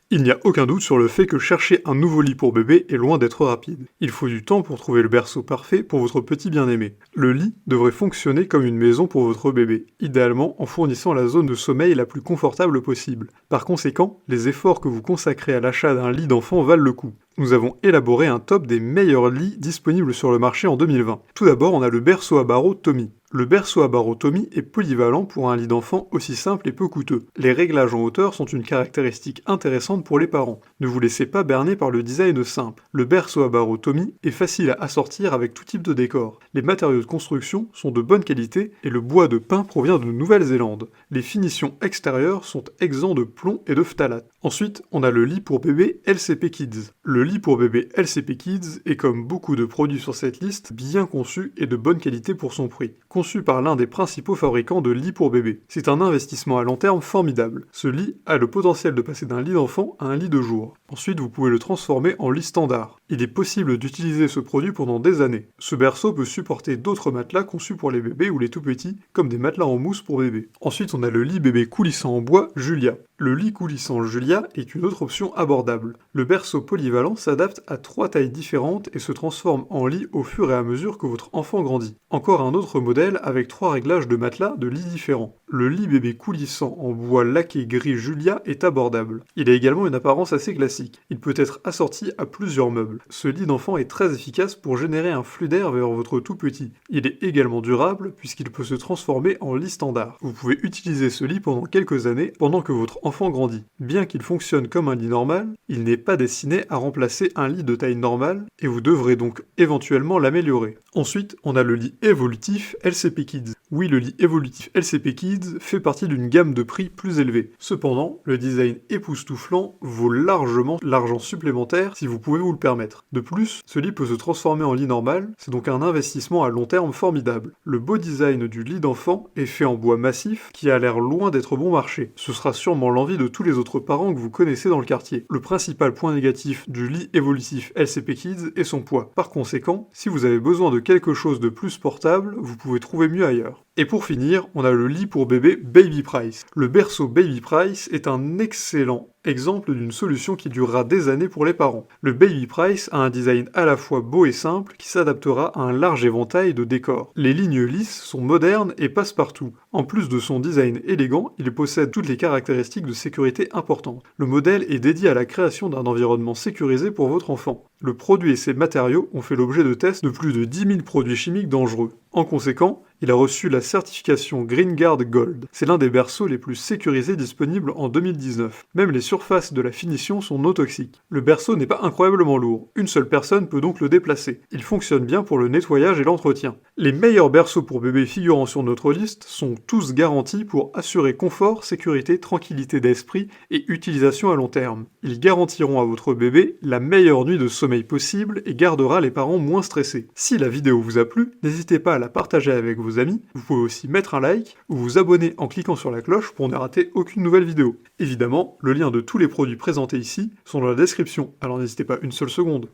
Il n'y a aucun doute sur le fait que chercher un nouveau lit pour bébé est loin d'être rapide. Il faut du temps pour trouver le berceau parfait pour votre petit bien-aimé. Le lit devrait fonctionner comme une maison pour votre bébé, idéalement en fournissant la zone de sommeil la plus confortable possible. Par conséquent, les efforts que vous consacrez à l'achat d'un lit d'enfant valent le coup. Nous avons élaboré un top des meilleurs lits disponibles sur le marché en 2020. Tout d'abord, on a le berceau à barreaux Tommy. Le berceau à barreaux Tommy est polyvalent pour un lit d'enfant aussi simple et peu coûteux. Les réglages en hauteur sont une caractéristique intéressante pour les parents. Ne vous laissez pas berner par le design simple. Le berceau à barreaux Tommy est facile à assortir avec tout type de décor. Les matériaux de construction sont de bonne qualité et le bois de pin provient de Nouvelle-Zélande. Les finitions extérieures sont exempts de plomb et de phtalate. Ensuite, on a le lit pour bébé LCP Kids. Le lit pour bébé LCP Kids est, comme beaucoup de produits sur cette liste, bien conçu et de bonne qualité pour son prix. Conçu par l'un des principaux fabricants de lits pour bébé. C'est un investissement à long terme formidable. Ce lit a le potentiel de passer d'un lit d'enfant à un lit de jour. Ensuite, vous pouvez le transformer en lit standard. Il est possible d'utiliser ce produit pendant des années. Ce berceau peut supporter d'autres matelas conçus pour les bébés ou les tout-petits, comme des matelas en mousse pour bébé. Ensuite, on a le lit bébé coulissant en bois Julia. Le lit coulissant Julia est une autre option abordable. Le berceau polyvalent s'adapte à 3 tailles différentes et se transforme en lit au fur et à mesure que votre enfant grandit. Encore un autre modèle avec 3 réglages de matelas de lits différents. Le lit bébé coulissant en bois laqué gris Julia est abordable. Il a également une apparence assez classique. Il peut être assorti à plusieurs meubles. Ce lit d'enfant est très efficace pour générer un flux d'air vers votre tout petit. Il est également durable puisqu'il peut se transformer en lit standard. Vous pouvez utiliser ce lit pendant quelques années pendant que votre enfant grandit. Bien qu'il fonctionne comme un lit normal, il n'est pas destiné à remplacer un lit de taille normale et vous devrez donc éventuellement l'améliorer. Ensuite, on a le lit évolutif LCP Kids. Oui, le lit évolutif LCP Kids fait partie d'une gamme de prix plus élevée. Cependant, le design époustouflant vaut largement l'argent supplémentaire si vous pouvez vous le permettre. De plus, ce lit peut se transformer en lit normal, c'est donc un investissement à long terme formidable. Le beau design du lit d'enfant est fait en bois massif qui a l'air loin d'être bon marché. Ce sera sûrement l'envie de tous les autres parents que vous connaissez dans le quartier. Le principal point négatif du lit évolutif LCP Kids est son poids. Par conséquent, si vous avez besoin de quelque chose de plus portable, vous pouvez trouver mieux ailleurs. Et pour finir, on a le lit pour bébé Baby Price. Le berceau Baby Price est un excellent exemple d'une solution qui durera des années pour les parents. Le Baby Price a un design à la fois beau et simple qui s'adaptera à un large éventail de décors. Les lignes lisses sont modernes et passent partout. En plus de son design élégant, il possède toutes les caractéristiques de sécurité importantes. Le modèle est dédié à la création d'un environnement sécurisé pour votre enfant. Le produit et ses matériaux ont fait l'objet de tests de plus de 10 000 produits chimiques dangereux. En conséquent, il a reçu la certification GreenGuard Gold. C'est l'un des berceaux les plus sécurisés disponibles en 2019. Même les surfaces de la finition sont non toxiques. Le berceau n'est pas incroyablement lourd. Une seule personne peut donc le déplacer. Il fonctionne bien pour le nettoyage et l'entretien. Les meilleurs berceaux pour bébés figurant sur notre liste sont tous garantis pour assurer confort, sécurité, tranquillité d'esprit et utilisation à long terme. Ils garantiront à votre bébé la meilleure nuit de sommeil possible et gardera les parents moins stressés. Si la vidéo vous a plu, n'hésitez pas à la partager avec vos amis. Vous pouvez aussi mettre un like ou vous abonner en cliquant sur la cloche pour ne rater aucune nouvelle vidéo. Évidemment, le lien de tous les produits présentés ici sont dans la description, alors n'hésitez pas une seule seconde.